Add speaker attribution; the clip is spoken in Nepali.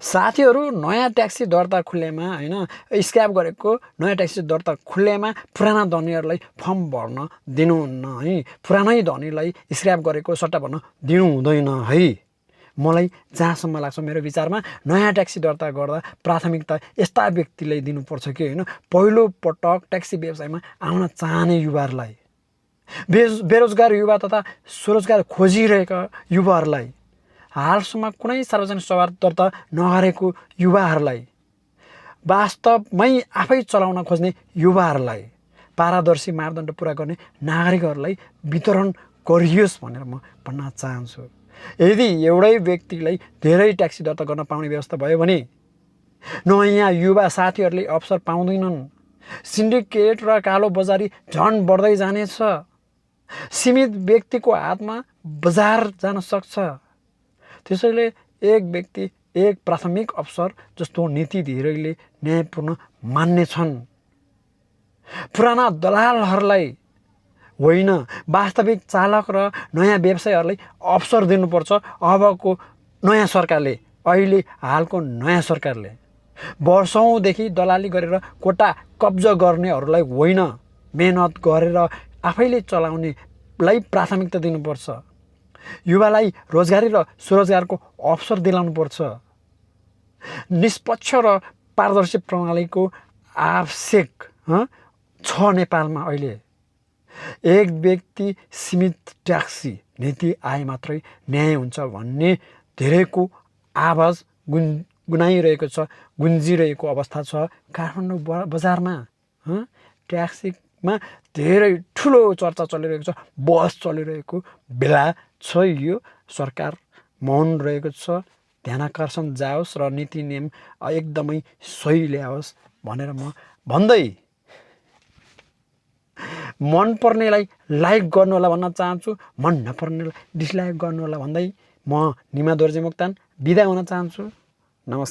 Speaker 1: साथीहरू नयाँ ट्याक्सी दर्ता खुल्लेमा हैन स्क्रैप गरेको नयाँ ट्याक्सी दर्ता खुल्लेमा पुराना धनीहरूलाई फर्म भर्न दिनुहुन्न है। पुरानै धनीलाई स्क्रैप गरेको सट्टा भर्न दिनु हुँदैन है। मलाई जहाँसम्म लाग्छ मेरो विचारमा नयाँ ट्याक्सी दर्ता गर्दा प्राथमिकता यस्ता व्यक्तिलाई दिनुपर्छ कि हैन पहिलो पटक ट्याक्सी व्यवसायमा आउन चाहने युवाहरूलाई, बेरोजगार युवा तथा स्वरोजगार खोजिरहेका युवाहरूलाई, हालसम्म कुनै सार्वजनिक सभा दर्ता नगरेको युवाहरूलाई, वास्तवमै आफै चलाउन खोज्ने युवाहरूलाई, पारदर्शी मापदण्ड पुरा गर्ने नागरिकहरूलाई वितरण गरियोस् भनेर म भन्न चाहन्छु। यदि एउटै व्यक्तिलाई धेरै ट्याक्सी दर्ता गर्न पाउने व्यवस्था भयो भने नयाँ युवा साथीहरूले अवसर पाउँदैनन्। सिन्डिकेट र कालो बजारी झन् बढ्दै जानेछ। सीमित व्यक्तिको हातमा बजार जान सक्छ। त्यसैले एक व्यक्ति एक प्राथमिक अवसर जस्तो नीति धेरैले न्यायपूर्ण मान्नेछन्। पुराना दलालहरूलाई होइन वास्तविक चालक र नयाँ व्यवसायहरूलाई अवसर दिनुपर्छ। अबको नयाँ सरकारले, अहिले हालको नयाँ सरकारले वर्षौँदेखि दलाली गरेर कोटा कब्जा गर्नेहरूलाई होइन, मेहनत गरेर आफैले चलाउनेलाई प्राथमिकता दिनुपर्छ। युवालाई रोजगारी र स्वरोजगारको अवसर दिलाउनुपर्छ। निष्पक्ष र पारदर्शी प्रणालीको आवश्यक छ नेपालमा। अहिले एक व्यक्ति सीमित ट्याक्सी नीति आए मात्रै न्याय हुन्छ भन्ने धेरैको आवाज गुनाइरहेको छ, गुन्जिरहेको अवस्था छ। काठमाडौँ बजारमा ट्याक्सीमा धेरै ठुलो चर्चा चलिरहेको छ, बहस चलिरहेको बेला छ। यो सरकार मौन रहेको छ। ध्यानाकर्षण जाओस् र नीति नियम एकदमै सही ल्याओस् भनेर म भन्दै मन पर्नेलाई लाइक गर्नु होला भन्न चाहन्छु, मन नपर्नेलाई डिसलाइक गर्नु होला भन्दै म निमा दोर्जे मोक्तान बिदा हुन चाहन्छु। नमस्कार।